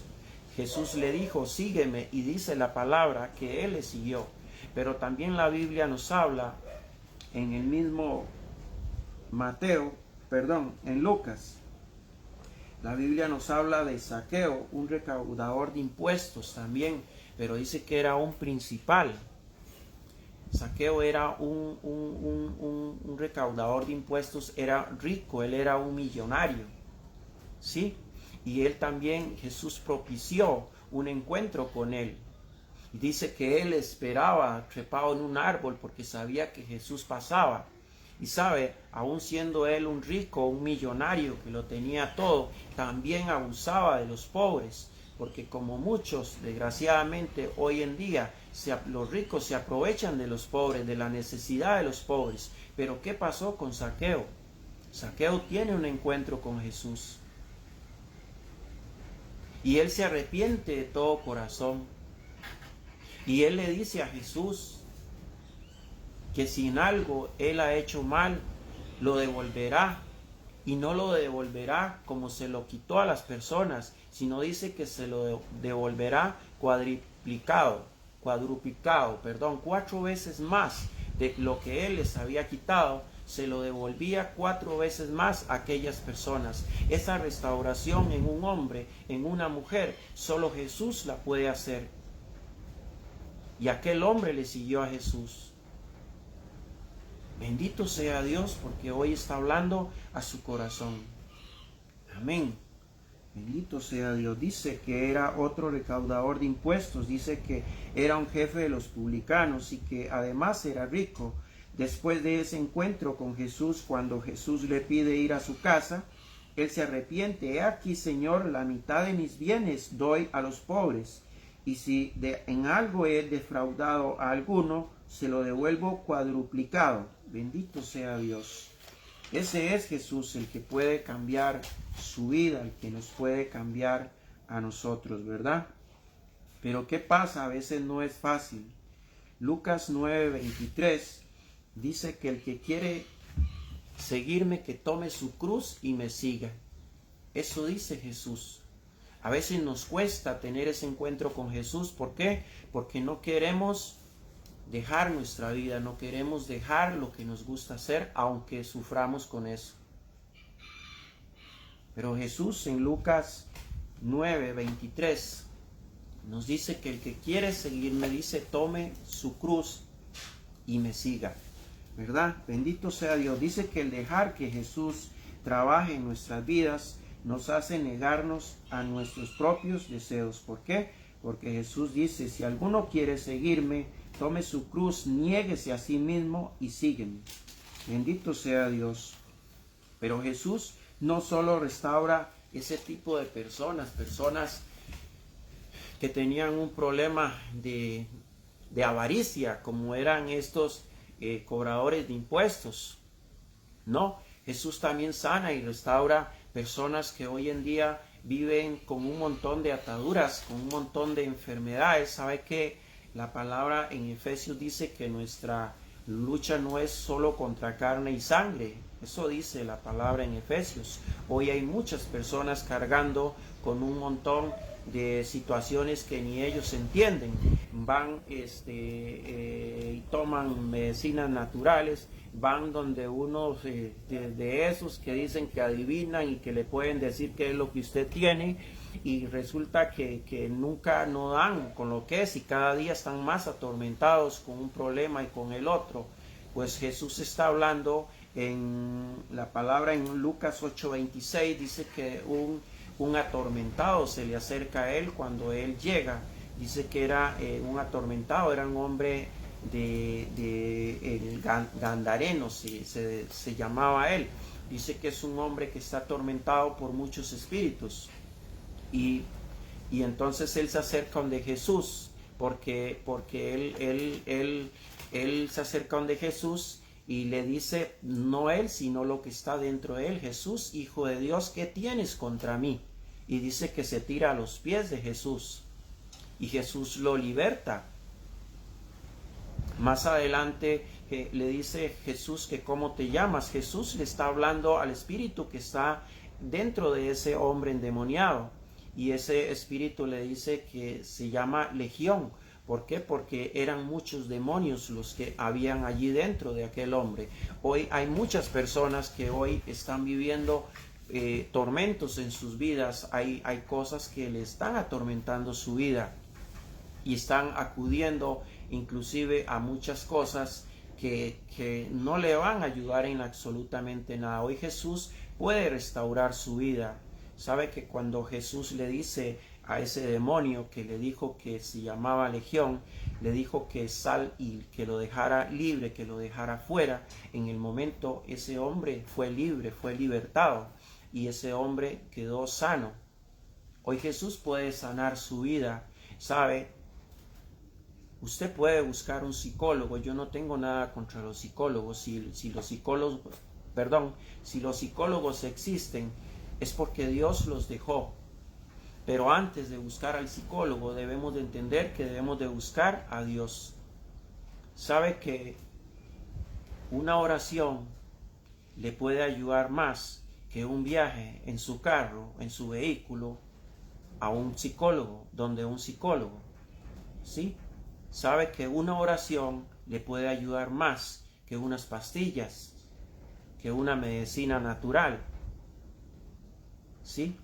S1: Jesús le dijo, sígueme, y dice la palabra que él le siguió. Pero también la Biblia nos habla en el mismo en Lucas. La Biblia nos habla de Zaqueo, un recaudador de impuestos también, pero dice que era un principal. Zaqueo era un recaudador de impuestos, era rico, él era un millonario, ¿sí? Y él también, Jesús propició un encuentro con él. Y dice que él esperaba trepado en un árbol porque sabía que Jesús pasaba. Y sabe, aun siendo él un rico, un millonario que lo tenía todo, también abusaba de los pobres, porque como muchos, desgraciadamente, hoy en día, los ricos se aprovechan de los pobres, de la necesidad de los pobres. Pero ¿qué pasó con Zaqueo? Zaqueo tiene un encuentro con Jesús. Y él se arrepiente de todo corazón. Y él le dice a Jesús que si en algo él ha hecho mal, lo devolverá. Y no lo devolverá como se lo quitó a las personas, sino dice que se lo devolverá cuadruplicado, 4 veces más de lo que él les había quitado, se lo devolvía 4 veces más a aquellas personas. Esa restauración en un hombre, en una mujer, solo Jesús la puede hacer. Y aquel hombre le siguió a Jesús. Bendito sea Dios porque hoy está hablando a su corazón. Amén. Bendito sea Dios. Dice que era otro recaudador de impuestos. Dice que era un jefe de los publicanos y que además era rico. Después de ese encuentro con Jesús, cuando Jesús le pide ir a su casa, él se arrepiente. He aquí, Señor, la mitad de mis bienes doy a los pobres. Y si en algo he defraudado a alguno, se lo devuelvo cuadruplicado. Bendito sea Dios. Ese es Jesús, el que puede cambiar su vida, el que nos puede cambiar a nosotros, ¿verdad? Pero ¿qué pasa? A veces no es fácil. Lucas 9:23 dice que el que quiere seguirme, que tome su cruz y me siga. Eso dice Jesús. A veces nos cuesta tener ese encuentro con Jesús. ¿Por qué? Porque no queremos dejar nuestra vida, no queremos dejar lo que nos gusta hacer, aunque suframos con eso. Pero Jesús en Lucas 9:23 nos dice que el que quiere seguirme, dice, tome su cruz y me siga, ¿verdad? Bendito sea Dios. Dice que el dejar que Jesús trabaje en nuestras vidas nos hace negarnos a nuestros propios deseos. ¿Por qué? Porque Jesús dice, si alguno quiere seguirme, tome su cruz, niéguese a sí mismo y sígueme. Bendito sea Dios. Pero Jesús no solo restaura ese tipo de personas que tenían un problema de avaricia, como eran estos cobradores de impuestos. No, Jesús también sana y restaura personas que hoy en día viven con un montón de ataduras, con un montón de enfermedades. Sabe que la palabra en Efesios dice que nuestra lucha no es solo contra carne y sangre. Eso dice la palabra en Efesios. Hoy hay muchas personas cargando con un montón de situaciones que ni ellos entienden. Van y toman medicinas naturales, van donde unos de esos que dicen que adivinan y que le pueden decir qué es lo que usted tiene, y resulta que nunca no dan con lo que es, y cada día están más atormentados con un problema y con el otro. Pues Jesús está hablando en la palabra en Lucas 8:26, dice que un atormentado se le acerca a él cuando él llega. Dice que era un atormentado, era un hombre el Gadareno, se llamaba él. Dice que es un hombre que está atormentado por muchos espíritus. Y entonces él se acerca donde Jesús, porque él se acerca donde Jesús y le dice, no él, sino lo que está dentro de él: Jesús, Hijo de Dios, ¿qué tienes contra mí? Y dice que se tira a los pies de Jesús y Jesús lo liberta. Más adelante le dice Jesús que cómo te llamas. Jesús le está hablando al espíritu que está dentro de ese hombre endemoniado, y ese espíritu le dice que se llama Legión. ¿Por qué? Porque eran muchos demonios los que habían allí dentro de aquel hombre. Hoy hay muchas personas que hoy están viviendo tormentos en sus vidas. Hay cosas que le están atormentando su vida y están acudiendo inclusive a muchas cosas que no le van a ayudar en absolutamente nada. Hoy Jesús puede restaurar su vida. Sabe que cuando Jesús le dice a ese demonio que le dijo que se llamaba Legión, le dijo que sal y que lo dejara libre, que lo dejara fuera, en el momento ese hombre fue libre, fue libertado, y ese hombre quedó sano. Hoy Jesús puede sanar su vida. Sabe, usted puede buscar un psicólogo. Yo no tengo nada contra los psicólogos. Si los psicólogos existen, es porque Dios los dejó. Pero antes de buscar al psicólogo, debemos de entender que debemos de buscar a Dios. Sabe que una oración le puede ayudar más que un viaje en su carro, en su vehículo, a un psicólogo, donde un psicólogo. ¿Sí? Sabe que una oración le puede ayudar más que unas pastillas, que una medicina natural. ¿Sí?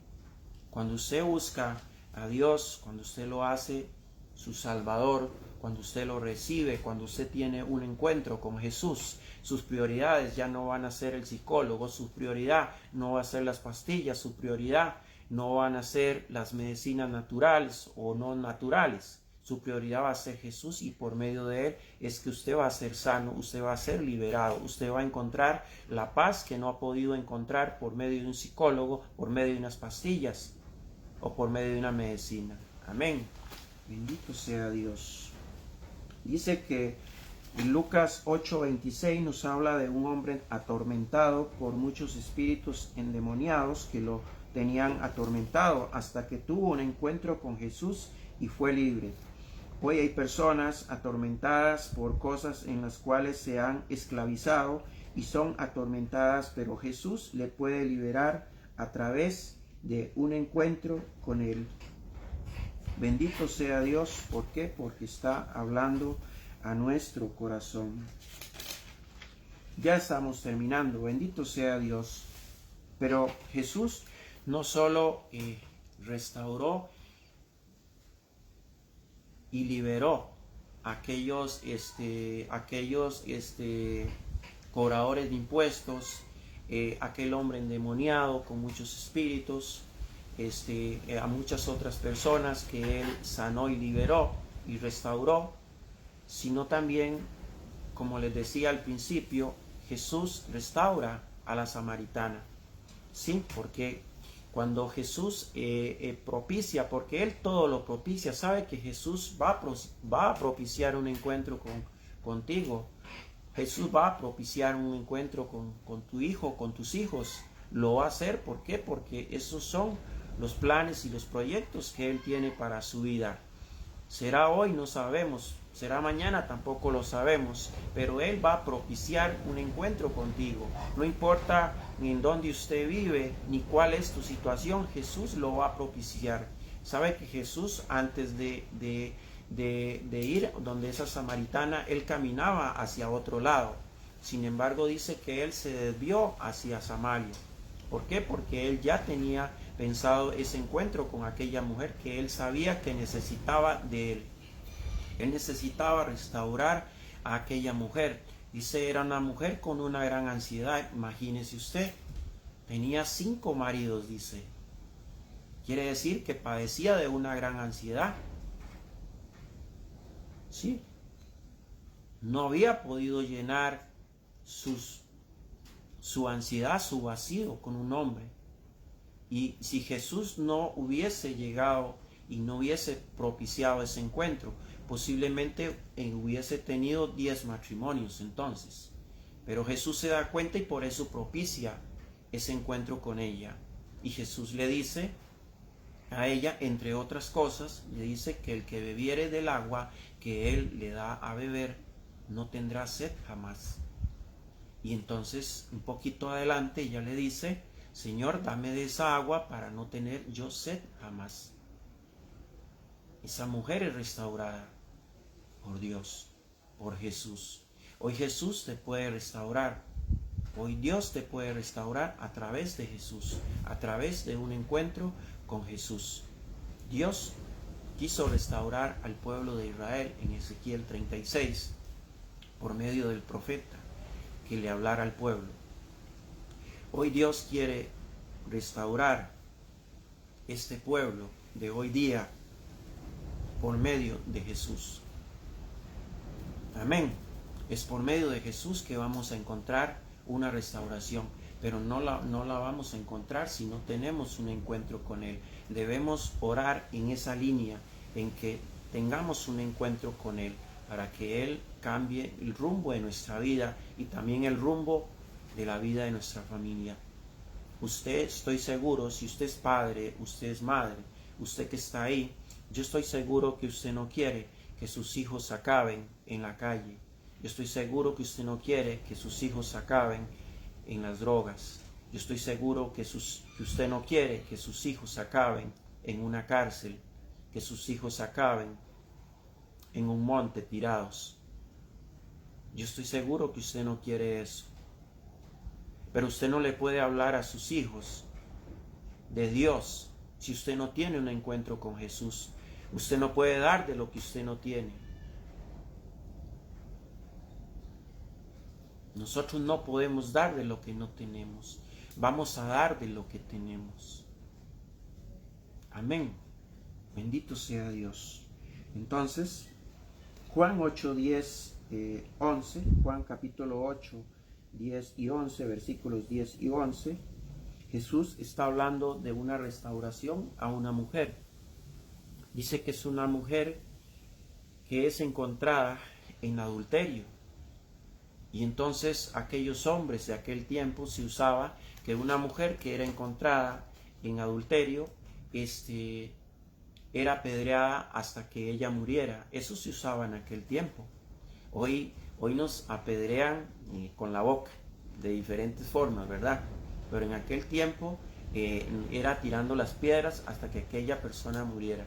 S1: Cuando usted busca a Dios, cuando usted lo hace su Salvador, cuando usted lo recibe, cuando usted tiene un encuentro con Jesús, sus prioridades ya no van a ser el psicólogo, su prioridad no va a ser las pastillas, su prioridad no van a ser las medicinas naturales o no naturales. Su prioridad va a ser Jesús, y por medio de Él es que usted va a ser sano, usted va a ser liberado, usted va a encontrar la paz que no ha podido encontrar por medio de un psicólogo, por medio de unas pastillas o por medio de una medicina. Amén. Bendito sea Dios. Dice que en Lucas 8:26 nos habla de un hombre atormentado por muchos espíritus endemoniados que lo tenían atormentado hasta que tuvo un encuentro con Jesús y fue libre. Hoy hay personas atormentadas por cosas en las cuales se han esclavizado y son atormentadas, pero Jesús le puede liberar a través de un encuentro con Él. Bendito sea Dios. ¿Por qué? Porque está hablando a nuestro corazón. Ya estamos terminando, bendito sea Dios. Pero Jesús no solo restauró y liberó a aquellos cobradores de impuestos, aquel hombre endemoniado con muchos espíritus, a muchas otras personas que él sanó y liberó y restauró, sino también, como les decía al principio, Jesús restaura a la samaritana. Sí, porque cuando Jesús propicia, porque Él todo lo propicia, sabe que Jesús va a propiciar un encuentro contigo. Jesús va a propiciar un encuentro con tu hijo, con tus hijos. Lo va a hacer, ¿por qué? Porque esos son los planes y los proyectos que Él tiene para su vida. Será hoy, no sabemos. Será mañana, tampoco lo sabemos. Pero Él va a propiciar un encuentro contigo. No importa ni en dónde usted vive, ni cuál es tu situación, Jesús lo va a propiciar. Sabe que Jesús, antes de ir donde esa samaritana, Él caminaba hacia otro lado. Sin embargo, dice que Él se desvió hacia Samaria. ¿Por qué? Porque Él ya tenía pensado ese encuentro con aquella mujer que Él sabía que necesitaba de Él. Él necesitaba restaurar a aquella mujer. Dice, era una mujer con una gran ansiedad. Imagínese usted, tenía 5 maridos, dice. Quiere decir que padecía de una gran ansiedad. Sí. No había podido llenar su ansiedad, su vacío con un hombre. Y si Jesús no hubiese llegado y no hubiese propiciado ese encuentro, posiblemente hubiese tenido 10 matrimonios entonces. Pero Jesús se da cuenta y por eso propicia ese encuentro con ella. Y Jesús le dice a ella, entre otras cosas, le dice que el que bebiere del agua que Él le da a beber, no tendrá sed jamás. Y entonces, un poquito adelante, ella le dice, Señor, dame de esa agua para no tener yo sed jamás. Esa mujer es restaurada por Dios, por Jesús. Hoy Jesús te puede restaurar. Hoy Dios te puede restaurar a través de Jesús, a través de un encuentro con Jesús. Dios quiso restaurar al pueblo de Israel en Ezequiel 36 por medio del profeta que le hablara al pueblo. Hoy Dios quiere restaurar este pueblo de hoy día por medio de Jesús. Amén. Es por medio de Jesús que vamos a encontrar una restauración, pero no la vamos a encontrar si no tenemos un encuentro con Él. Debemos orar en esa línea, en que tengamos un encuentro con Él, para que Él cambie el rumbo de nuestra vida y también el rumbo de la vida de nuestra familia. Usted, estoy seguro, si usted es padre, usted es madre, usted que está ahí, yo estoy seguro que usted no quiere que sus hijos acaben en la calle. Yo estoy seguro que usted no quiere que sus hijos acaben en las drogas. Yo estoy seguro que usted no quiere que sus hijos acaben en una cárcel, que sus hijos acaben en un monte tirados. Yo estoy seguro que usted no quiere eso. Pero usted no le puede hablar a sus hijos de Dios si usted no tiene un encuentro con Jesús. Usted no puede dar de lo que usted no tiene. Nosotros no podemos dar de lo que no tenemos. Vamos a dar de lo que tenemos. Amén. Bendito sea Dios. Entonces, Juan 8, 10, 11, Juan capítulo 8, 10 y 11, versículos 10 y 11, Jesús está hablando de una restauración a una mujer. Dice que es una mujer que es encontrada en adulterio. Y entonces aquellos hombres de aquel tiempo se usaba que una mujer que era encontrada en adulterio era apedreada hasta que ella muriera. Eso se usaba en aquel tiempo. Hoy nos apedrean con la boca de diferentes formas, ¿verdad? Pero en aquel tiempo era tirando las piedras hasta que aquella persona muriera.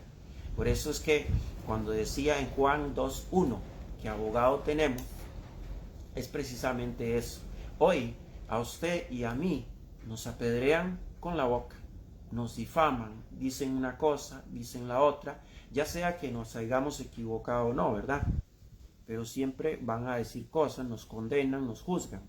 S1: Por eso es que cuando decía en Juan 2:1, que abogado tenemos es precisamente eso. Hoy a usted y a mí nos apedrean con la boca, nos difaman, dicen una cosa, dicen la otra, ya sea que nos hayamos equivocado o no, ¿verdad? Pero siempre van a decir cosas, nos condenan, nos juzgan.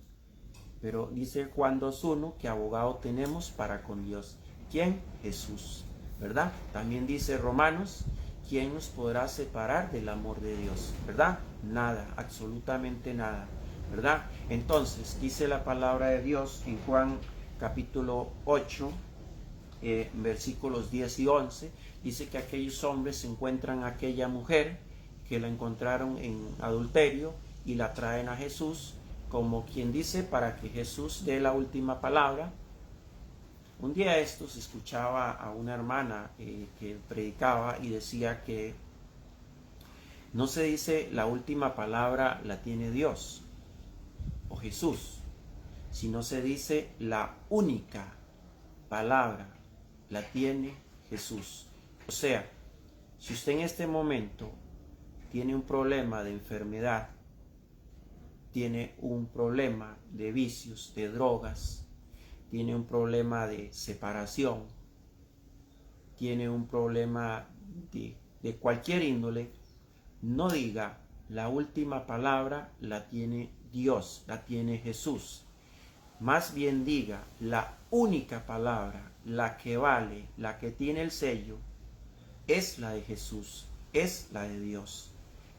S1: Pero dice Juan 2:1 que abogado tenemos para con Dios. ¿Quién? Jesús, ¿verdad? También dice Romanos, ¿quién nos podrá separar del amor de Dios? ¿Verdad? Nada, absolutamente nada, ¿verdad? Entonces, dice la palabra de Dios en Juan capítulo 8, versículos 10 y 11, dice que aquellos hombres encuentran a aquella mujer que la encontraron en adulterio y la traen a Jesús, como quien dice, para que Jesús dé la última palabra. Un día estos escuchaba a una hermana que predicaba y decía que no se dice la última palabra la tiene Dios o Jesús, sino se dice la única palabra la tiene Jesús. O sea, si usted en este momento tiene un problema de enfermedad, tiene un problema de vicios, de drogas, tiene un problema de separación, tiene un problema de cualquier índole, no diga la última palabra la tiene Dios, la tiene Jesús. Más bien diga la única palabra, la que vale, la que tiene el sello, es la de Jesús, es la de Dios.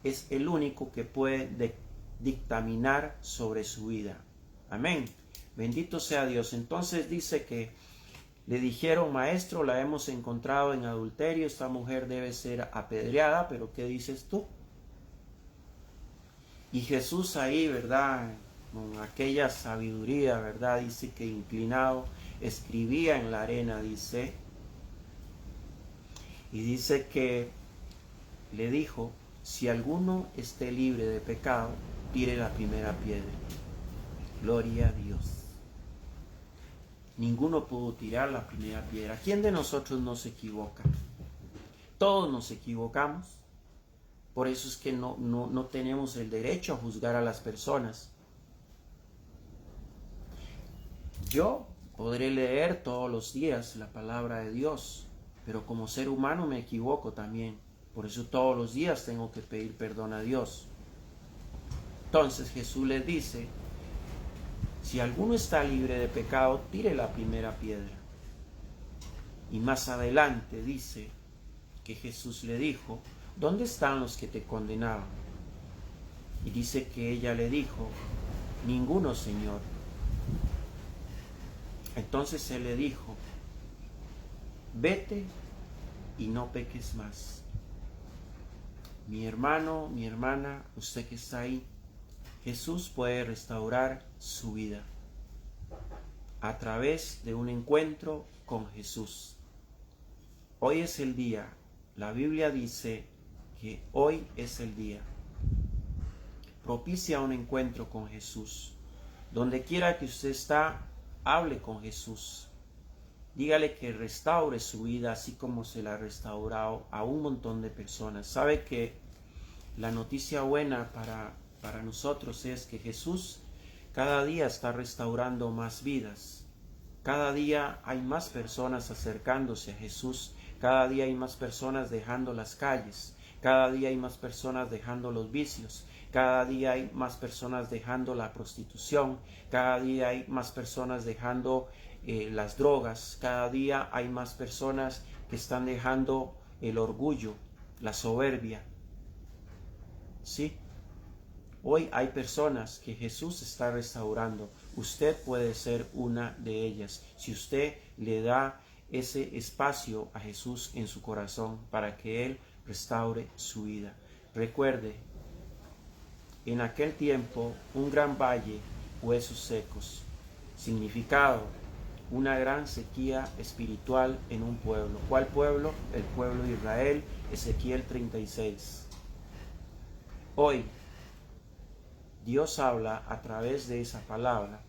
S1: Es el único que puede dictaminar sobre su vida. Amén. Bendito sea Dios. Entonces dice que le dijeron, maestro, la hemos encontrado en adulterio, esta mujer debe ser apedreada, pero ¿qué dices tú? Y Jesús ahí, ¿verdad? Con aquella sabiduría, ¿verdad? Dice que inclinado escribía en la arena, dice. Y dice que le dijo, si alguno esté libre de pecado, tire la primera piedra. Gloria a Dios. Ninguno pudo tirar la primera piedra. ¿Quién de nosotros no se equivoca? Todos nos equivocamos. Por eso es que no tenemos el derecho a juzgar a las personas. Yo podré leer todos los días la palabra de Dios, pero como ser humano me equivoco también. Por eso todos los días tengo que pedir perdón a Dios. Entonces Jesús les dice, si alguno está libre de pecado, tire la primera piedra. Y más adelante dice que Jesús le dijo, ¿dónde están los que te condenaban? Y dice que ella le dijo, ninguno, Señor. Entonces él le dijo, vete y no peques más. Mi hermano, mi hermana, usted que está ahí, Jesús puede restaurar su vida a través de un encuentro con Jesús. Hoy es el día. La Biblia dice que hoy es el día. Propicia un encuentro con Jesús. Donde quiera que usted está, hable con Jesús. Dígale que restaure su vida así como se la ha restaurado a un montón de personas. Sabe que la noticia buena para nosotros es que Jesús cada día está restaurando más vidas. Cada día hay más personas acercándose a Jesús. Cada día hay más personas dejando las calles. Cada día hay más personas dejando los vicios. Cada día hay más personas dejando la prostitución. Cada día hay más personas dejando las drogas. Cada día hay más personas que están dejando el orgullo, la soberbia. ¿Sí? Hoy hay personas que Jesús está restaurando. Usted puede ser una de ellas. Si usted le da ese espacio a Jesús en su corazón para que Él restaure su vida. Recuerde, en aquel tiempo, un gran valle, huesos secos. Significado, una gran sequía espiritual en un pueblo. ¿Cuál pueblo? El pueblo de Israel, Ezequiel 36. Hoy, Dios habla a través de esa palabra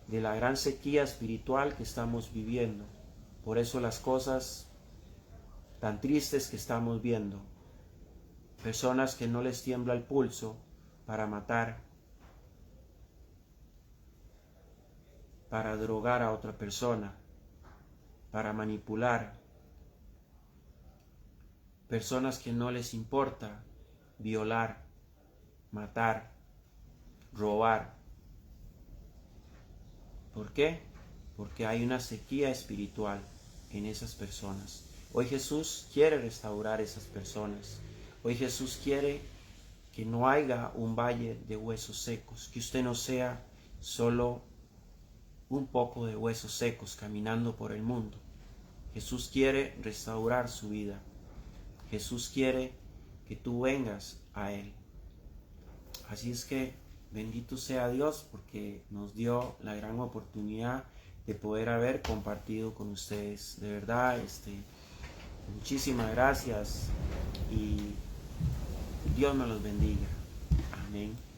S1: de la gran sequía espiritual que estamos viviendo. Por eso las cosas tan tristes que estamos viendo. Personas que no les tiembla el pulso para matar, para drogar a otra persona, para manipular. Personas que no les importa violar, matar, robar. ¿Por qué? Porque hay una sequía espiritual en esas personas. Hoy Jesús quiere restaurar esas personas. Hoy Jesús quiere que no haya un valle de huesos secos, que usted no sea solo un poco de huesos secos caminando por el mundo. Jesús quiere restaurar su vida. Jesús quiere que tú vengas a Él. Así es que bendito sea Dios porque nos dio la gran oportunidad de poder haber compartido con ustedes. De verdad, muchísimas gracias y Dios me los bendiga. Amén.